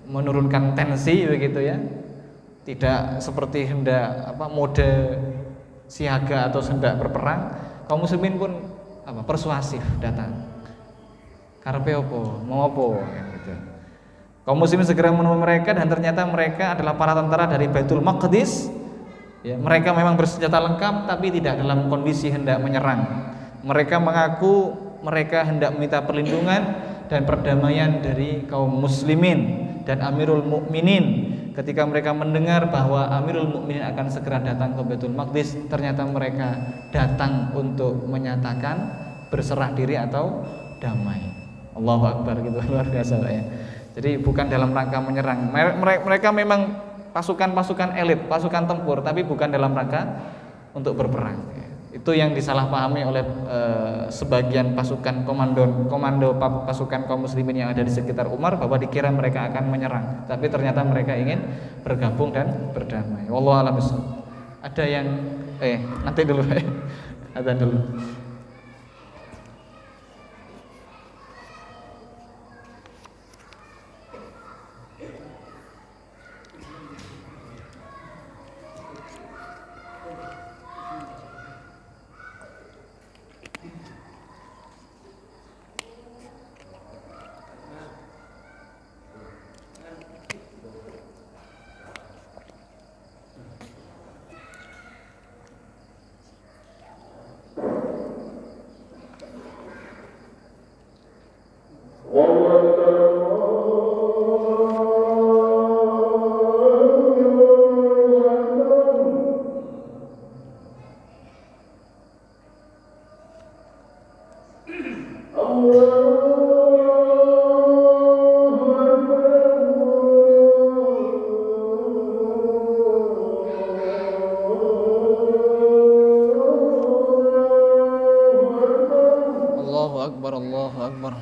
S1: menurunkan tensi begitu ya. Tidak seperti hendak mode siaga atau hendak berperang. Kaum muslimin pun persuasif datang. Karepe opo? Mau opo? Gitu. Kaum muslimin segera menemui mereka dan ternyata mereka adalah para tentara dari Baitul Maqdis. Ya, mereka memang bersenjata lengkap tapi tidak dalam kondisi hendak menyerang. Mereka mengaku mereka hendak meminta perlindungan dan perdamaian dari kaum muslimin dan Amirul Mukminin. Ketika mereka mendengar bahwa Amirul Mukminin akan segera datang ke Baitul Maqdis, ternyata mereka datang untuk menyatakan berserah diri atau damai. Allahu Akbar, gitu, luar biasa ya. Jadi bukan dalam rangka menyerang. Mereka memang pasukan elit, pasukan tempur, tapi bukan dalam rangka untuk berperang. Itu yang disalahpahami oleh sebagian pasukan komando pasukan kaum muslimin yang ada di sekitar Umar, bahwa dikira mereka akan menyerang, tapi ternyata mereka ingin bergabung dan berdamai. Wallahu a'lam bishawab. Ada yang nanti dulu ya. Adzan dulu. Allahu Akbar.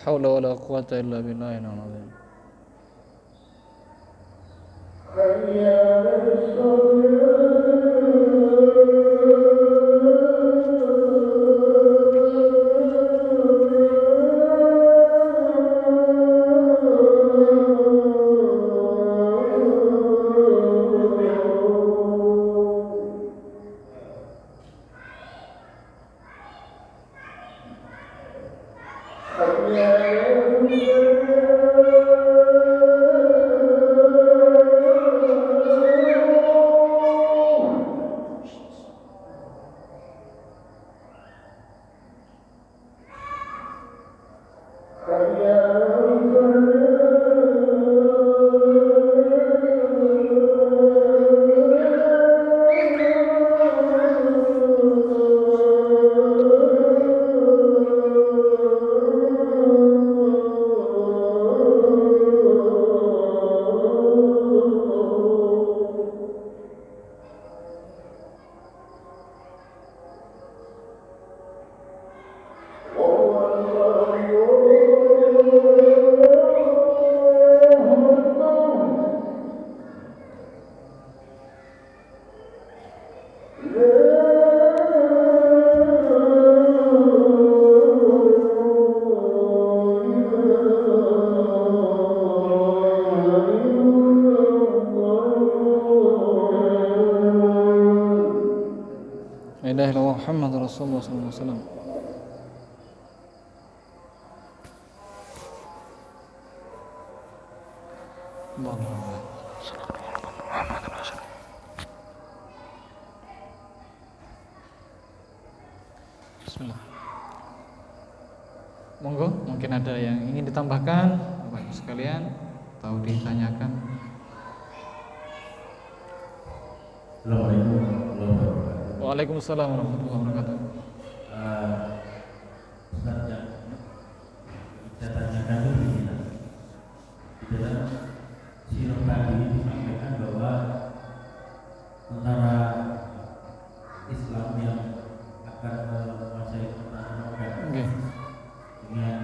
S1: Haula wala quwata illa billahil azim. La ilaha illallah Muhammad Rasulullah sallallahu alaihi wasallam. Bismillah. Monggo, mungkin ada yang ingin ditambahkan Bapak Ibu sekalian atau ditanyakan.
S2: Assalamualaikum warahmatullahi wabarakatuh.
S1: Waalaikumsalam warahmatullahi wabarakatuh.
S2: Ustaz, yang saya tanyakan itu begini, di dalam sirah tadi disampaikan bahwa antara Islam yang akan menguasai kota Nobel dengan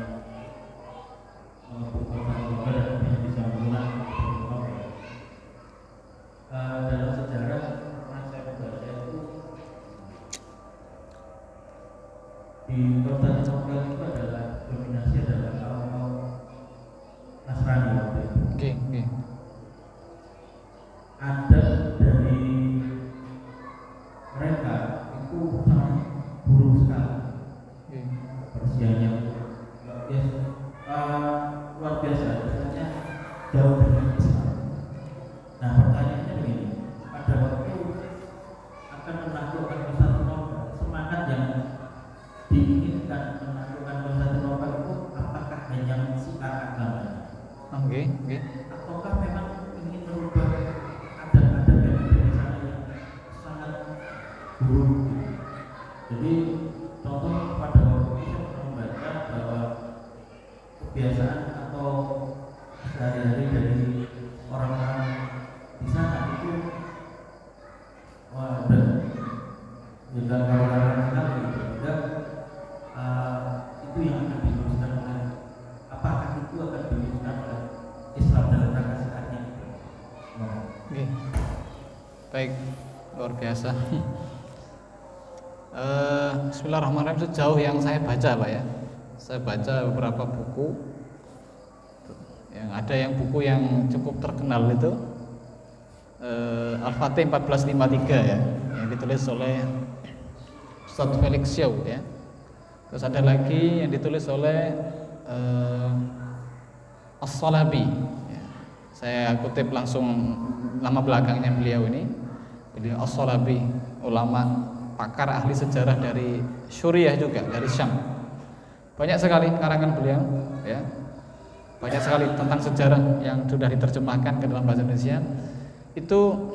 S2: kota Nobel yang bisa mengulang Nobel. Dalam sejarah pernah saya membaca itu di Konstantinopel itu adalah dominasi adalah kaum Nasrani waktu itu. Ada dari mereka itu sangat buruk sekali. Persianya luar biasa, misalnya jauh dari Islam. Nah, pertanyaannya begini, pada waktu akan menaklukkan Konstantinopel, semangat yang diinginkan menaklukkan Konstantinopel itu apakah hanya syiar agamanya? Ataukah memang ingin merubah adat-adat yang ada di sana yang sangat buruk? Jadi contoh pada waktu itu saya pernah membaca bahwa kebiasaan atau sehari-hari dari orang-orang di sana itu ada juga orang-orang sekali juga itu yang akan diluruskan oleh, apakah itu akan diluruskan oleh Islam dalam rangka syiarnya?
S1: Baik, luar biasa. Bismillahirrahmanirrahim. Sejauh yang saya baca Pak ya, saya baca beberapa buku, yang ada yang buku yang cukup terkenal itu Al-Fatih 1453 ya, yang ditulis oleh Ustaz Felix Xiao ya. Terus ada lagi yang ditulis oleh As-Salabi ya. Saya kutip langsung nama belakangnya beliau ini. Beliau As-Salabi, ulama pakar ahli sejarah dari Suriah juga, dari Syam. Banyak sekali karangan beliau ya. Banyak sekali tentang sejarah yang sudah diterjemahkan ke dalam bahasa Indonesia. Itu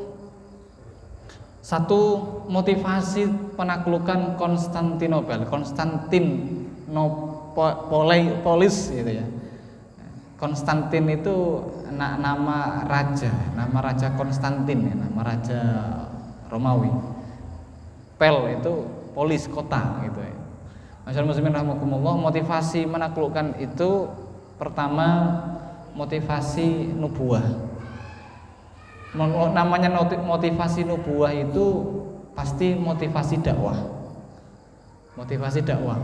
S1: satu motivasi penaklukan Konstantinopel, Konstantinopolis gitu ya. Konstantin itu nama raja Konstantin ya, nama raja Romawi. Pel itu polis, kota gitu ya. Masyaallah muslimin rahimakumullah, motivasi menaklukkan itu pertama motivasi nubuah. Namanya motivasi nubuah itu pasti motivasi dakwah. Motivasi dakwah.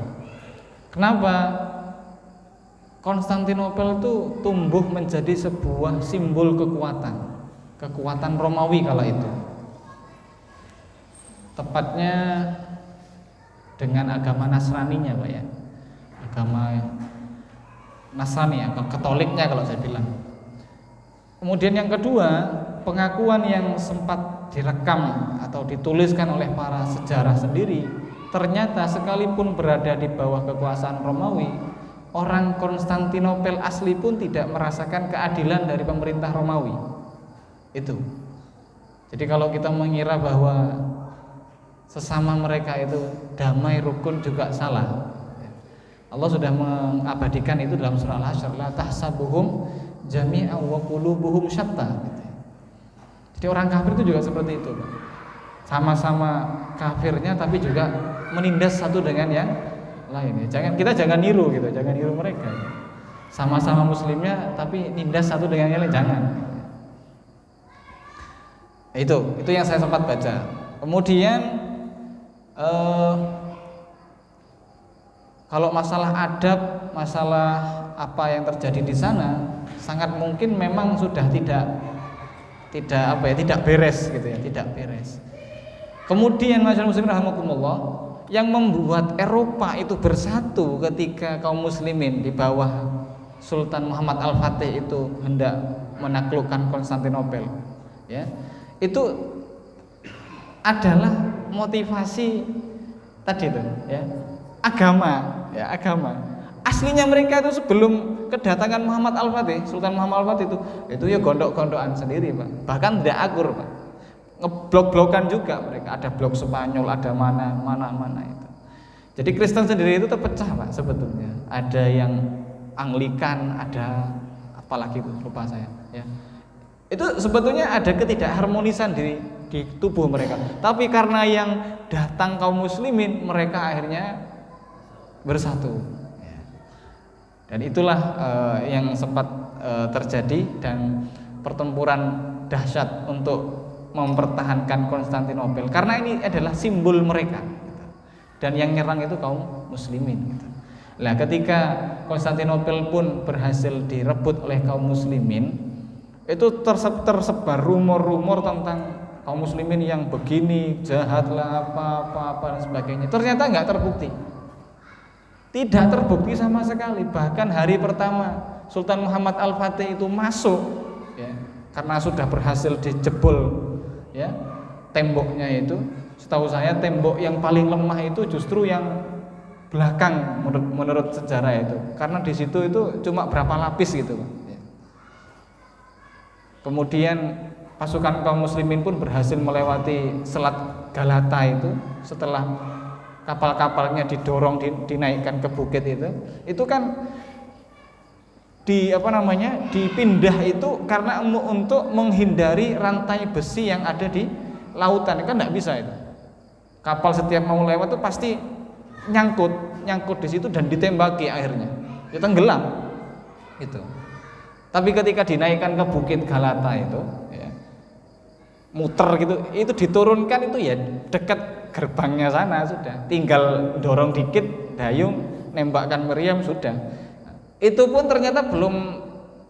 S1: Kenapa? Konstantinopel itu tumbuh menjadi sebuah simbol kekuatan Romawi kala itu. Tepatnya dengan agama Nasraninya Pak ya. Agama Nasrani ya, Katoliknya kalau saya bilang. Kemudian yang kedua, pengakuan yang sempat direkam atau dituliskan oleh para sejarah sendiri, ternyata sekalipun berada di bawah kekuasaan Romawi, orang Konstantinopel asli pun tidak merasakan keadilan dari pemerintah Romawi. Itu. Jadi kalau kita mengira bahwa sesama mereka itu damai rukun juga salah. Allah sudah mengabadikan itu dalam surah Al-Hasyr, la tahsabuhum jami'an wa qulubuhum syatta. Jadi orang kafir itu juga seperti itu, Pak. Sama-sama kafirnya tapi juga menindas satu dengan yang lain. Kita jangan niru gitu, jangan niru mereka. Sama-sama muslimnya tapi nindas satu dengan yang lain, jangan. Itu yang saya sempat baca. Kemudian kalau masalah adab, masalah apa yang terjadi di sana, sangat mungkin memang sudah tidak beres gitu ya, tidak beres. Kemudian masyarakat muslimin rahimakumullah, yang membuat Eropa itu bersatu ketika kaum muslimin di bawah Sultan Muhammad Al-Fatih itu hendak menaklukkan Konstantinopel, ya. Itu adalah motivasi tadi itu, ya. Agama. Aslinya mereka itu sebelum kedatangan Muhammad Al-Fatih, Sultan Muhammad Al-Fatih itu ya gondok-gondokan sendiri, Pak. Bahkan tidak akur, Pak. Ngeblok-blokan juga mereka, ada blok Spanyol, ada mana itu. Jadi Kristen sendiri itu terpecah, Pak, sebetulnya. Ada yang Anglikan, ada apalagi itu lupa saya, ya. Itu sebetulnya ada ketidakharmonisan di tubuh mereka. Tapi karena yang datang kaum muslimin, mereka akhirnya bersatu. Dan itulah yang sempat terjadi, dan pertempuran dahsyat untuk mempertahankan Konstantinopel, karena ini adalah simbol mereka, gitu. Dan yang nyerang itu kaum muslimin, gitu. Nah, ketika Konstantinopel pun berhasil direbut oleh kaum muslimin, itu tersebar rumor-rumor tentang kaum muslimin yang begini, jahatlah, apa dan sebagainya. Ternyata nggak terbukti. Tidak terbukti sama sekali. Bahkan hari pertama Sultan Muhammad Al-Fatih itu masuk, ya, karena sudah berhasil dijebol, ya, temboknya itu. Setahu saya tembok yang paling lemah itu justru yang belakang menurut sejarah itu, karena di situ itu cuma berapa lapis gitu, ya. Kemudian pasukan kaum muslimin pun berhasil melewati Selat Galata itu setelah kapal-kapalnya didorong dinaikkan ke bukit itu kan dipindah itu karena untuk menghindari rantai besi yang ada di lautan. Kan tidak bisa itu. Kapal setiap mau lewat itu pasti nyangkut di situ dan ditembaki, akhirnya ya tenggelam itu. Tapi ketika dinaikkan ke bukit Galata itu, ya, muter gitu, itu diturunkan itu ya dekat gerbangnya sana, sudah tinggal dorong dikit, dayung, nembakkan meriam, sudah. Itu pun ternyata belum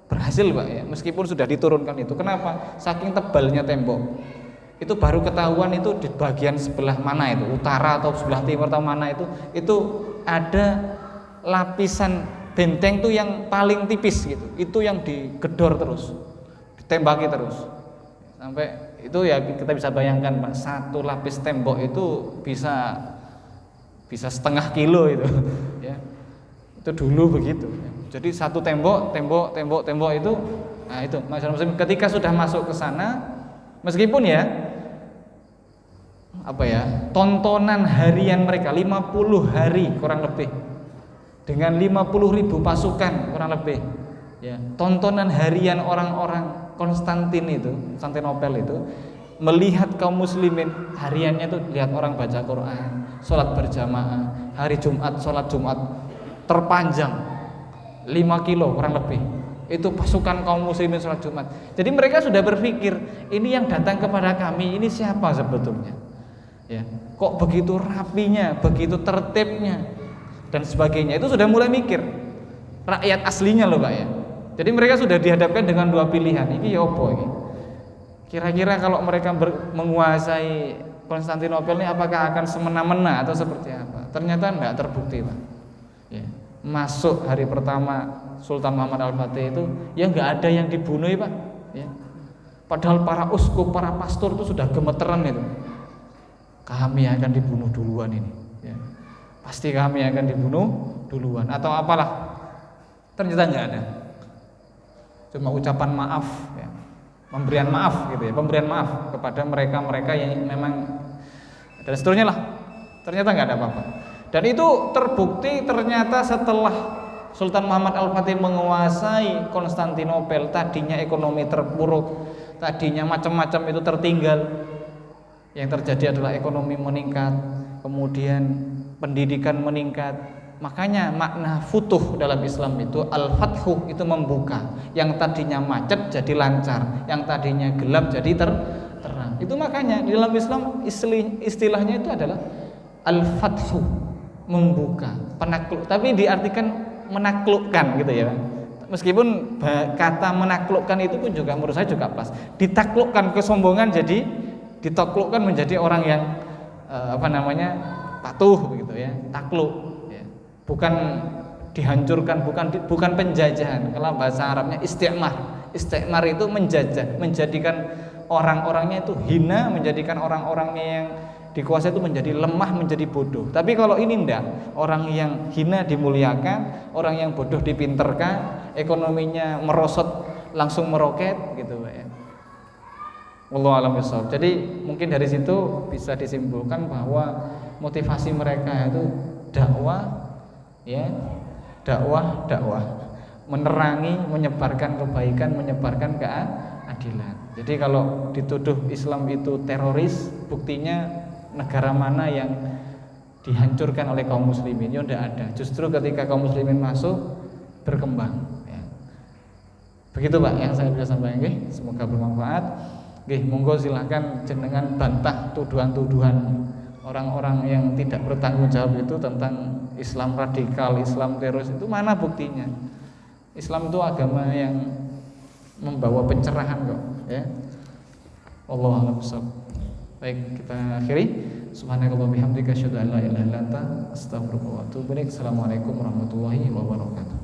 S1: berhasil, Pak, ya, meskipun sudah diturunkan itu. Kenapa? Saking tebalnya tembok. Itu baru ketahuan itu di bagian sebelah mana itu, utara atau sebelah timur atau mana itu ada lapisan benteng tuh yang paling tipis gitu. Itu yang digedor terus, ditembaki terus. Sampai itu ya kita bisa bayangkan, Pak, satu lapis tembok itu bisa setengah kilo itu, ya. Itu dulu begitu. Jadi satu tembok itu, nah itu masyarakat ketika sudah masuk ke sana, meskipun ya tontonan harian mereka 50 hari kurang lebih dengan 50.000 pasukan kurang lebih, ya, tontonan harian orang-orang Konstantinopel itu melihat kaum muslimin hariannya itu lihat orang baca Quran, sholat berjamaah, hari Jumat sholat Jumat terpanjang 5 kilo kurang lebih. Itu pasukan kaum muslimin sholat Jumat. Jadi mereka sudah berpikir, ini yang datang kepada kami ini siapa sebetulnya, ya, kok begitu rapinya, begitu tertibnya dan sebagainya. Itu sudah mulai mikir rakyat aslinya loh, Pak, ya. Jadi mereka sudah dihadapkan dengan dua pilihan. Ini ya apa ini? Kira-kira kalau mereka menguasai Konstantinopel ini apakah akan semena-mena atau seperti apa? Ternyata enggak terbukti, Pak, ya. masuk hari pertama Sultan Muhammad Al-Fatih itu ya nggak ada yang dibunuh ya Pak ya. Padahal para uskup, para pastor itu sudah gemeteran itu, kami akan dibunuh duluan ini ya. Pasti kami akan dibunuh duluan atau apalah. Ternyata nggak ada, cuma ucapan maaf ya. Pemberian maaf gitu ya, pemberian maaf kepada mereka-mereka yang memang dan seterusnya lah. Ternyata nggak ada apa-apa. Dan itu terbukti ternyata setelah Sultan Muhammad Al-Fatih menguasai Konstantinopel, tadinya ekonomi terpuruk, tadinya macam-macam itu tertinggal. Yang terjadi adalah ekonomi meningkat, kemudian pendidikan meningkat. Makanya makna futuh dalam Islam itu al-fathu, itu membuka. Yang tadinya macet jadi lancar, yang tadinya gelap jadi terang. Itu makanya di dalam Islam istilahnya itu adalah al-fathu, membuka, penakluk. Tapi diartikan menaklukkan gitu ya. Meskipun kata menaklukkan itu pun juga menurut saya juga pas. Ditaklukkan kesombongan jadi ditaklukkan menjadi orang yang patuh begitu ya, takluk ya. Bukan dihancurkan, bukan penjajahan. Kalau bahasa Arabnya istikmar. Istikmar itu menjajah, menjadikan orang-orangnya itu hina, menjadikan orang-orangnya yang dikuasai itu menjadi lemah, menjadi bodoh. Tapi kalau ini enggak, orang yang hina dimuliakan, orang yang bodoh dipinterkan, ekonominya merosot langsung meroket gitu ya. Wallahu a'lam bishawab. Jadi mungkin dari situ bisa disimpulkan bahwa motivasi mereka itu dakwah ya, dakwah, menerangi, menyebarkan kebaikan, menyebarkan keadilan. Jadi kalau dituduh Islam itu teroris, buktinya negara mana yang dihancurkan oleh kaum muslimin? Ya tidak ada. Justru ketika kaum muslimin masuk, berkembang ya. Begitu Pak yang saya bisa sampaikan. Semoga bermanfaat. Monggo silahkan jenengan bantah tuduhan-tuduhan orang-orang yang tidak bertanggung jawab itu tentang Islam radikal, Islam teroris. Itu mana buktinya? Islam itu agama yang membawa pencerahan kok ya. Wallahu a'lam bishawab. Baik, kita akhiri. Subhanakallahumma bihamdika asyhadu an la ilaha illa anta astaghfiruka wa atubu ilaik. Assalamualaikum warahmatullahi wabarakatuh.